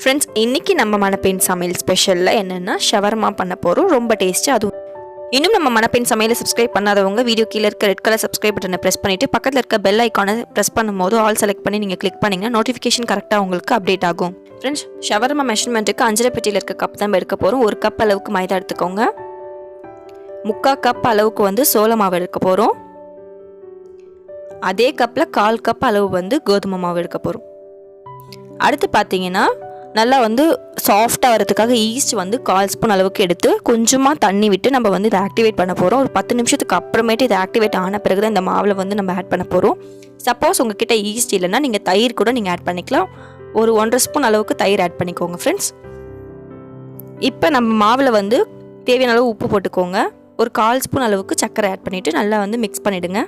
Friends, இன்றைக்கி நம்ம மணப்பெண் சமையல் ஸ்பெஷலில் என்னென்னா ஷவர்மா பண்ண போகிறோம். ரொம்ப டேஸ்ட்டு. அதுவும் இன்னும் நம்ம மணப்பெண் சமையலை சப்ஸ்கிரைப் பண்ணாதவங்க வீடியோ கீழே இருக்க ரெட் கலர் சப்ஸ்கிரைப் பட்டனை ப்ரெஸ் பண்ணிவிட்டு பக்கத்தில் இருக்க பெல் ஐக்கானை ப்ரெஸ் பண்ணும்போது ஆல் செலக்ட் பண்ணி நீங்கள் கிளிக் பண்ணிங்கன்னா நோட்டிஃபிகேஷன் கரெக்டாக உங்களுக்கு அப்டேட் ஆகும். ஃப்ரெண்ட்ஸ், ஷவர்மா மெஷர்மெண்ட்டுக்கு 5 பெட்டியில் இருக்க கப் தான் எடுக்க போகிறோம். 1 கப் அளவுக்கு மைதா எடுத்துக்கோங்க. 3/4 கப் அளவுக்கு சோள மாவு எடுக்க போகிறோம். அதே கப்பில் 1/4 கப் அளவு கோதுமை மாவு எடுக்க போகிறோம். அடுத்து பார்த்தீங்கன்னா நல்லா சாஃப்டாக வரதுக்காக ஈஸ்ட் 1/4 ஸ்பூன் அளவுக்கு எடுத்து கொஞ்சமாக தண்ணி விட்டு நம்ம இதை ஆக்டிவேட் பண்ண போகிறோம். ஒரு 10 நிமிஷத்துக்கு அப்புறமேட்டு இது ஆக்டிவேட் ஆன பிறகு தான் இந்த மாவில் நம்ம ஆட் பண்ண போகிறோம். சப்போஸ் உங்ககிட்ட ஈஸ்ட் இல்லைன்னா நீங்கள் தயிர் கூட நீங்கள் ஆட் பண்ணிக்கலாம். ஒரு 1.5 ஸ்பூன் அளவுக்கு தயிர் ஆட் பண்ணிக்கோங்க ஃப்ரெண்ட்ஸ். இப்போ நம்ம மாவில் தேவையான அளவு உப்பு போட்டுக்கோங்க. ஒரு 1/4 ஸ்பூன் அளவுக்கு சர்க்கரை ஆட் பண்ணிவிட்டு நல்லா மிக்ஸ் பண்ணிவிடுங்க.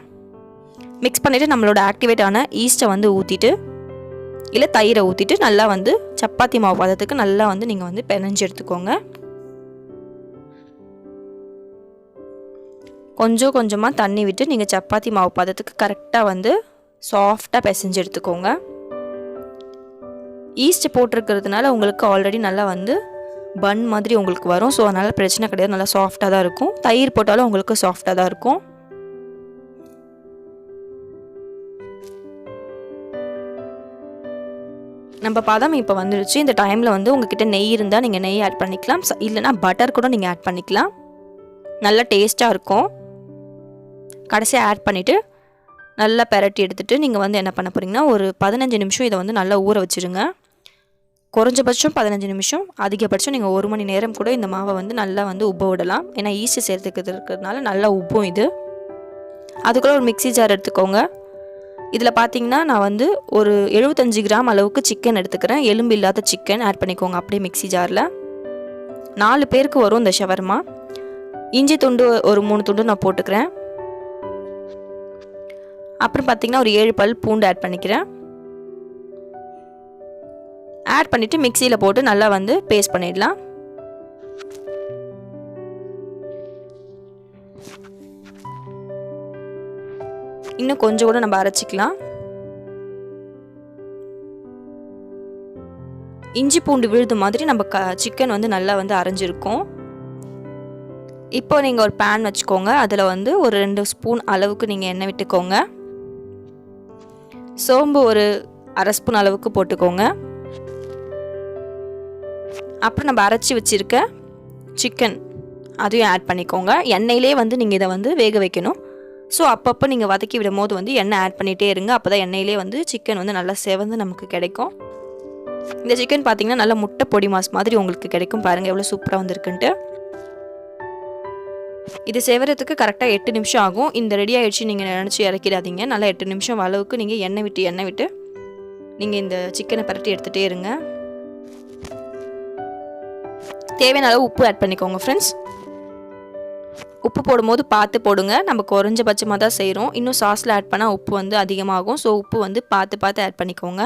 மிக்ஸ் பண்ணிவிட்டு நம்மளோட ஆக்டிவேட் ஆன ஈஸ்ட்டை ஊற்றிட்டு இல்லை தயிரை ஊற்றிட்டு நல்லா சப்பாத்தி மாவு பதத்துக்கு நல்லா நீங்கள் பிணைஞ்சு எடுத்துக்கோங்க. கொஞ்சம் கொஞ்சமாக தண்ணி விட்டு நீங்கள் சப்பாத்தி மாவு பதத்துக்கு கரெக்டாக சாஃப்டாக பிசைஞ்சு எடுத்துக்கோங்க. ஈஸ்ட் போட்டிருக்கிறதுனால உங்களுக்கு ஆல்ரெடி நல்லா பன் மாதிரி உங்களுக்கு வரும். ஸோ அதனால் பிரச்சனை கிடையாது, நல்லா சாஃப்டாக தான் இருக்கும். தயிர் போட்டாலும் உங்களுக்கு சாஃப்டாக தான் இருக்கும். நம்ம பதம் இப்போ வந்துடுச்சு. இந்த டைமில் உங்ககிட்ட நெய் இருந்தால் நீங்கள் நெய் ஆட் பண்ணிக்கலாம். இல்லைனா பட்டர் கூட நீங்கள் ஆட் பண்ணிக்கலாம். நல்லா டேஸ்ட்டாக இருக்கும். கடைசியாக ஆட் பண்ணிவிட்டு நல்லா பெரட்டி எடுத்துகிட்டு நீங்கள் என்ன பண்ண போகிறீங்கன்னா ஒரு 15 நிமிஷம் இதை நல்லா ஊற வச்சுருங்க. குறைஞ்சபட்சம் 15 நிமிஷம், அதிகபட்சம் நீங்கள் 1 மணி நேரம் கூட இந்த மாவை நல்லா உப்ப விடலாம். ஏன்னா ஈஸ்ட் சேர்த்துக்கிறது இருக்கிறதுனால நல்லா உப்பும். இது அதுக்குள்ளே ஒரு மிக்ஸி ஜார் எடுத்துக்கோங்க. இதில் பார்த்தீங்கன்னா நான் ஒரு 75 கிராம் அளவுக்கு சிக்கன் எடுத்துக்கிறேன். எலும்பு இல்லாத சிக்கன் ஆட் பண்ணிக்கோங்க அப்படியே மிக்ஸி ஜாரில். 4 பேருக்கு வரும் இந்த ஷவர்மா. இஞ்சி துண்டு ஒரு 3 துண்டு நான் போட்டுக்கிறேன். அப்புறம் பார்த்தீங்கன்னா ஒரு 7 பல் பூண்டு ஆட் பண்ணிக்கிறேன். ஆட் பண்ணிவிட்டு மிக்சியில் போட்டு நல்லா பேஸ்ட் பண்ணிடலாம். இன்னும் கொஞ்சம் கூட நம்ம அரைச்சிக்கலாம். இஞ்சி பூண்டு விழுது மாதிரி நம்ம சிக்கன் நல்லா அரைஞ்சிருக்கும். இப்போ நீங்கள் ஒரு பேன் வச்சுக்கோங்க. அதில் ஒரு 2 ஸ்பூன் அளவுக்கு நீங்கள் எண்ணெய் விட்டுக்கோங்க. சோம்பு ஒரு 1/2 ஸ்பூன் அளவுக்கு போட்டுக்கோங்க. அப்புறம் நம்ம அரைச்சி வச்சுருக்க சிக்கன் அதையும் ஆட் பண்ணிக்கோங்க. எண்ணெயிலே நீங்கள் இதை வேக வைக்கணும். ஸோ அப்பப்போ நீங்கள் வதக்கி விடும் போது எண்ணெய் ஆட் பண்ணிகிட்டே இருங்க. அப்போ தான் எண்ணெயிலே சிக்கன் நல்லா செவந்து நமக்கு கிடைக்கும். இந்த சிக்கன் பார்த்தீங்கன்னா நல்லா முட்டை பொடி மாஸ் மாதிரி உங்களுக்கு கிடைக்கும். பாருங்கள் எவ்வளோ சூப்பராக வந்திருக்குன்ட்டு. இது செய்வதுக்கு கரெக்டாக 8 நிமிஷம் ஆகும். இந்த ரெடி ஆகிடுச்சு நீங்கள் நினச்சி இறக்கிடாதீங்க. நல்லா 8 நிமிஷம் அளவுக்கு நீங்கள் எண்ணெய் விட்டு நீங்கள் இந்த சிக்கனை பரட்டி எடுத்துகிட்டே இருங்க. தேவையான அளவு உப்பு ஆட் பண்ணிக்கோங்க ஃப்ரெண்ட்ஸ். உப்பு போடும்போது பார்த்து போடுங்க. நம்ம குறைஞ்சபட்சமாக தான் செய்கிறோம். இன்னும் சாஸில் ஆட் பண்ணால் உப்பு அதிகமாகும். ஸோ உப்பு பார்த்து ஆட் பண்ணிக்கோங்க.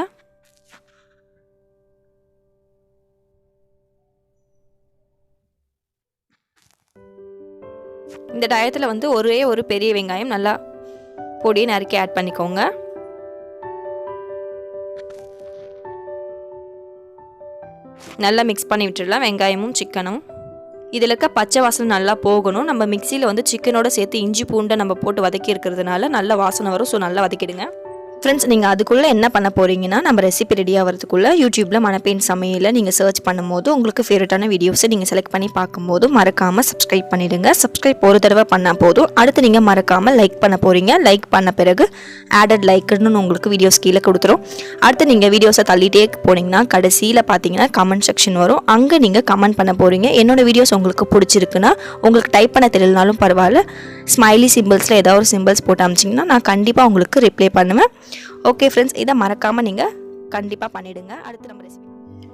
இந்த டயத்தில் ஒரே ஒரு பெரிய வெங்காயம் நல்லா பொடியை நறுக்கி ஆட் பண்ணிக்கோங்க. நல்லா மிக்ஸ் பண்ணி விட்டுடலாம் வெங்காயமும் சிக்கனும். இதில் இருக்க பச்சை வாசனை நல்லா போகணும். நம்ம மிக்சியில் சிக்கனோட சேர்த்து இஞ்சி பூண்டை நம்ம போட்டு வதக்கி இருக்கிறதுனால நல்ல வாசனை வரும். ஸோ நல்லா வதக்கிடுங்க ஃப்ரெண்ட்ஸ். நீங்கள் அதுக்குள்ளே என்ன பண்ண போகிறீங்கன்னா நம்ம ரெசிபி ரெடி ஆகிறதுக்குள்ளே யூடியூப்பில் மணப்பெண் சமையலை நீங்கள் சர்ச் பண்ணும்போது உங்களுக்கு ஃபேவரட்டான வீடியோஸை நீங்கள் செலக்ட் பண்ணி பார்க்கும்போது மறக்காமல் சப்ஸ்கிரைப் பண்ணிவிடுங்க. சப்ஸ்கிரைப் ஒரு தடவை பண்ணால் போதும். அடுத்து நீங்கள் மறக்காமல் லைக் பண்ண போகிறீங்க. லைக் பண்ண பிறகு ஆடட் லைக்குன்னு உங்களுக்கு வீடியோஸ் கீழே கொடுத்துரும். அடுத்து நீங்கள் வீடியோஸை தள்ளிட்டே போனீங்கன்னா கடைசியில் பார்த்தீங்கன்னா கமெண்ட் செக்ஷன் வரும். அங்கே நீங்கள் கமெண்ட் பண்ண போகிறீங்க. என்னோடய வீடியோஸ் உங்களுக்கு பிடிச்சிருக்குன்னா உங்களுக்கு டைப் பண்ண தெரியலனாலும் பரவாயில்ல, ஸ்மைலி சிம்பிள்ஸில் ஏதாவது ஒரு சிம்பிள்ஸ் போட்டு அமிச்சிங்கன்னா நான் கண்டிப்பாக உங்களுக்கு ரிப்ளை பண்ணுவேன். ஓகே ஃப்ரெண்ட்ஸ், இதை மறக்காமல் நீங்கள் கண்டிப்பாக பண்ணிவிடுங்க. அடுத்து நம்ம ரெசிபி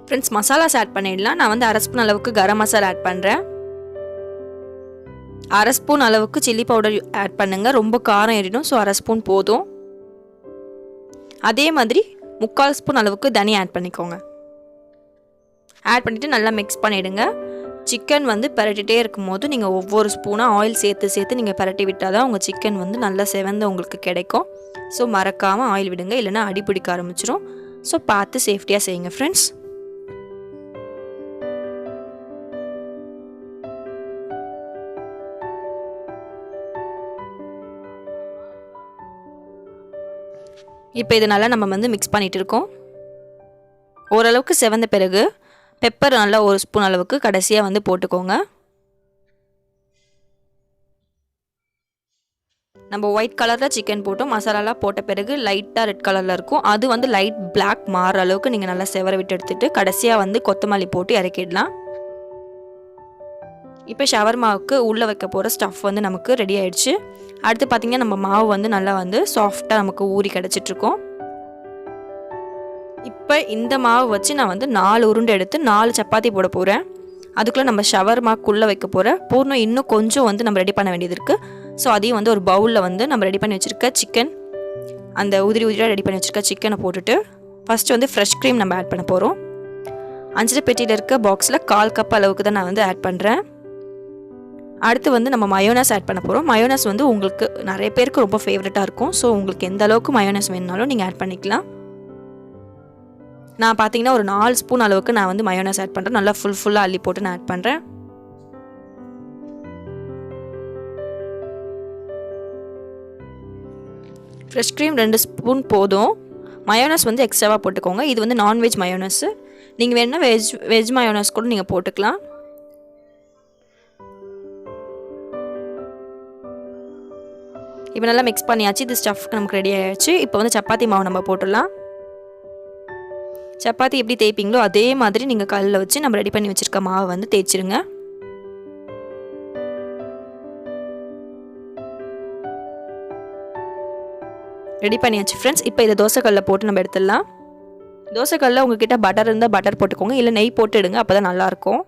ஃப்ரெண்ட்ஸ் மசாலாஸ் ஆட் பண்ணிடலாம். நான் 1/2 ஸ்பூன் அளவுக்கு கரம் மசாலா ஆட் பண்ணுறேன். 1/2 ஸ்பூன் அளவுக்கு சில்லி பவுடர் ஆட் பண்ணுங்கள். ரொம்ப காரம் ஏறிடும். ஸோ 1/2 ஸ்பூன் போதும். அதே மாதிரி 3/4 ஸ்பூன் அளவுக்கு தனியா ஆட் பண்ணிக்கோங்க. ஆட் பண்ணிவிட்டு நல்லா மிக்ஸ் பண்ணிவிடுங்க. சிக்கன் பரட்டிகிட்டே இருக்கும்போது நீங்கள் ஒவ்வொரு ஸ்பூனாக ஆயில் சேர்த்து நீங்கள் பரட்டி விட்டால் தான் உங்கள் சிக்கன் நல்லா செவந்து உங்களுக்கு கிடைக்கும். ஸோ மறக்காமல் ஆயில் விடுங்க, இல்லைனா அடி பிடிக்க ஆரம்பிச்சிடும். ஸோ பார்த்து சேஃப்டியாக செய்யுங்க ஃப்ரெண்ட்ஸ். இப்போ இது நல்லா நம்ம வந்து மிக்ஸ் பண்ணிகிட்டு இருக்கோம். ஓரளவுக்கு செவந்த பிறகு பெப்பர் நல்லா 1 ஸ்பூன் அளவுக்கு கடைசியாக வந்து போட்டுக்கோங்க. நம்ம ஒயிட் கலரில் சிக்கன் போட்டோம், மசாலாலாம் போட்ட பிறகு லைட்டாக ரெட் கலரில் இருக்கும். அது வந்து லைட் பிளாக் மாறுற அளவுக்கு நீங்கள் நல்லா செவர விட்டு எடுத்துகிட்டு கடைசியாக வந்து கொத்தமல்லி போட்டு இறக்கிடலாம். இப்போ ஷவர்மாவுக்கு உள்ளே வைக்க போகிற ஸ்டஃப் வந்து நமக்கு ரெடி ஆகிடுச்சு. அடுத்து பார்த்திங்கன்னா நம்ம மாவு வந்து நல்லா வந்து சாஃப்டாக நமக்கு ஊறி கிடச்சிட்ருக்கோம். இப்போ இந்த மாவு வச்சு நான் வந்து 4 உருண்டை எடுத்து 4 சப்பாத்தி போட போகிறேன். அதுக்குள்ளே நம்ம ஷவர்மாக்குள்ளே வைக்க போகிற பூர்ணம் இன்னும் கொஞ்சம் வந்து நம்ம ரெடி பண்ண வேண்டியது இருக்குது. ஸோ அதையும் வந்து ஒரு பவுலில் வந்து நம்ம ரெடி பண்ணி வச்சுருக்க சிக்கன், அந்த உதிரியாக ரெடி பண்ணி வச்சுருக்க சிக்கனை போட்டுட்டு ஃபஸ்ட்டு வந்து ஃப்ரெஷ் க்ரீம் நம்ம ஆட் பண்ண போகிறோம். அஞ்சரை பெட்டியில் இருக்க பாக்ஸில் 1/4 கப் அளவுக்கு தான் நான் வந்து ஆட் பண்ணுறேன். அடுத்து வந்து நம்ம மயோனஸ் ஆட் பண்ண போகிறோம். மயோனஸ் வந்து உங்களுக்கு நிறைய பேருக்கு ரொம்ப ஃபேவரட்டாக இருக்கும். ஸோ உங்களுக்கு எந்த அளவுக்கு மயோனஸ் வேணுனாலும் நீங்கள் ஆட் பண்ணிக்கலாம். நான் பார்த்தீங்கன்னா ஒரு 4 ஸ்பூன் அளவுக்கு நான் வந்து மயோனஸ் ஆட் பண்ணுறேன். நல்லா ஃபுல்லாக அள்ளி போட்டு நான் ஆட் பண்ணுறேன். ஃப்ரெஷ் க்ரீம் 2 ஸ்பூன் போதும். மயோனஸ் வந்து எக்ஸ்ட்ராவாக போட்டுக்கோங்க. இது வந்து நான்வெஜ் மயோனஸ். நீங்கள் வேணுன்னா வெஜ் மயோனஸ் கூட நீங்கள் போட்டுக்கலாம். இப்போ நல்லா மிக்ஸ் பண்ணியாச்சு. இது ஸ்டஃப்க்கு நமக்கு ரெடி ஆகிடுச்சு. இப்போ வந்து சப்பாத்தி மாவு நம்ம போட்டுடலாம். சப்பாத்தி எப்படி தேய்ப்பீங்களோ அதே மாதிரி நீங்கள் கல்லில் வச்சு நம்ம ரெடி பண்ணி வச்சுருக்க மாவை வந்து தேய்ச்சிருங்க. ரெடி பண்ணியாச்சு ஃப்ரெண்ட்ஸ். இப்போ இதை தோசைக்கல்லில் போட்டு நம்ம எடுத்துடலாம். தோசைக்கல்லில் உங்ககிட்ட பட்டர் இருந்தால் பட்டர் போட்டுக்கோங்க, இல்லை நெய் போட்டு எடுங்க, அப்போ தான் நல்லாயிருக்கும்.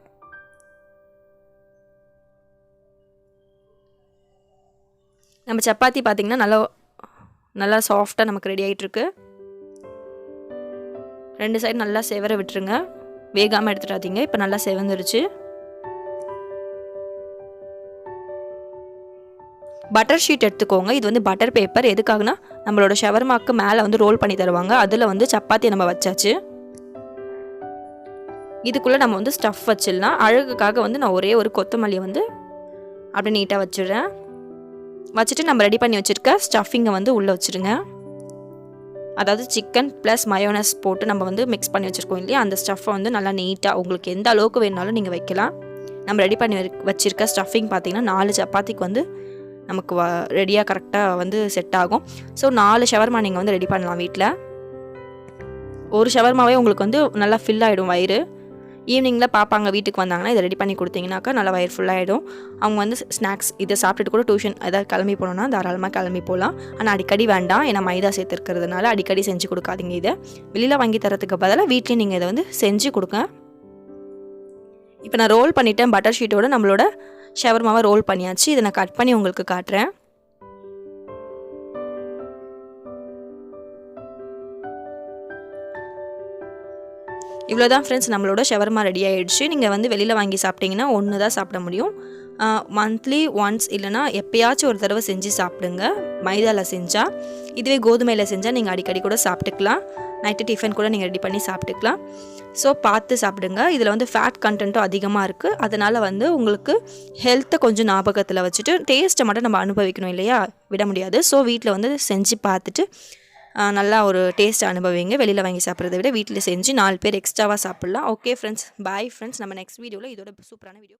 நம்ம சப்பாத்தி பார்த்திங்கன்னா நல்லா சாஃப்டாக நமக்கு ரெடி ஆகிட்டுருக்கு. 2 சைடு நல்லா செவர விட்டுருங்க, வேகாமல் எடுத்துடாதீங்க. இப்போ நல்லா செவந்துருச்சு. பட்டர் ஷீட் எடுத்துக்கோங்க. இது வந்து பட்டர் பேப்பர். எதுக்காகனா நம்மளோட ஷவர்மாக்கு மேலே வந்து ரோல் பண்ணி தருவாங்க. அதில் வந்து சப்பாத்தியை நம்ம வச்சாச்சு. இதுக்குள்ளே நம்ம வந்து ஸ்டஃப் வச்சிடலாம். அழகுக்காக வந்து நான் ஒரே ஒரு கொத்தமல்லியை வந்து அப்படி நீட்டாக வச்சிடுறேன். வச்சுட்டு நம்ம ரெடி பண்ணி வச்சுருக்க ஸ்டஃபிங்கை வந்து உள்ளே வச்சுருங்க. அதாவது சிக்கன் ப்ளஸ் மயோனஸ் போட்டு நம்ம வந்து மிக்ஸ் பண்ணி வச்சுருக்கோம் இல்லையா, அந்த ஸ்டஃப்பை வந்து நல்லா நீட்டாக உங்களுக்கு எந்த அளவுக்கு வேணுனாலும் நீங்கள் வைக்கலாம். நம்ம ரெடி பண்ணி வச்சுருக்க ஸ்டஃபிங் பார்த்திங்கன்னா 4 சப்பாத்திக்கு வந்து நமக்கு ரெடியாக கரெக்டாக வந்து செட் ஆகும். ஸோ 4 ஷவர்மா நீங்கள் வந்து ரெடி பண்ணலாம் வீட்டில். ஒரு ஷவர்மாவே உங்களுக்கு வந்து நல்லா ஃபில் ஆகிடும் வயிறு. ஈவினிங்கில் பாப்பாங்க வீட்டுக்கு வந்தாங்கன்னா இதை ரெடி பண்ணி கொடுத்தீங்கன்னாக்கா நல்லா வயிறு ஃபுல்லாகிடும். அவங்க வந்து ஸ்நாக்ஸ் இதை சாப்பிட்டுட்டு கூட டியூஷன் ஏதாவது கிளம்பி போனோன்னா தாராளமாக கிளம்பி போகலாம். ஆனால் அடிக்கடி வேண்டாம், ஏன்னா மைதா சேர்த்துருக்கிறதுனால அடிக்கடி செஞ்சு கொடுக்காதீங்க. இதை வெளியில் வாங்கி தரத்துக்கு பதிலாக வீட்லேயும் நீங்கள் இதை வந்து செஞ்சு கொடுங்க. இப்போ நான் ரோல் பண்ணிவிட்டேன். பட்டர் ஷீட்டோட நம்மளோட ஷவர்மாவை ரோல் பண்ணியாச்சு. இதை நான் கட் பண்ணி உங்களுக்கு காட்டுறேன். இவ்வளோதான் ஃப்ரெண்ட்ஸ், நம்மளோட ஷவர்மா ரெடி ஆகிடுச்சு. நீங்கள் வந்து வெளியில் வாங்கி சாப்பிட்டீங்கன்னா ஒன்று தான் சாப்பிட முடியும். மந்த்லி ஒன்ஸ் இல்லைனா எப்போயாச்சும் ஒரு தடவை செஞ்சு சாப்பிடுங்க மைதாவில் செஞ்சால். இதுவே கோதுமையில் செஞ்சால் நீங்கள் அடிக்கடி கூட சாப்பிட்டுக்கலாம். நைட்டு டிஃபன் கூட நீங்கள் ரெடி பண்ணி சாப்பிட்டுக்கலாம். ஸோ பார்த்து சாப்பிடுங்க. இதில் வந்து ஃபேட் கண்டென்ட்டும் அதிகமாக இருக்குது. அதனால் வந்து உங்களுக்கு ஹெல்த்தை கொஞ்சம் ஞாபகத்தில் வச்சுட்டு டேஸ்ட்டை மட்டும் நம்ம அனுபவிக்கணும் இல்லையா, விட முடியாது. ஸோ வீட்டில் வந்து செஞ்சு பார்த்துட்டு நல்லா ஒரு டேஸ்ட் அனுபவிங்க. வெளியில் வாங்கி சாப்பிட்றத விட வீட்டில் செஞ்சு 4 பேர் எக்ஸ்ட்ராவாக சாப்பிட்லாம். Okay friends, bye friends. நம்ம நெக்ஸ்ட் வீடியோவில் இதோட சூப்பரான வீடியோ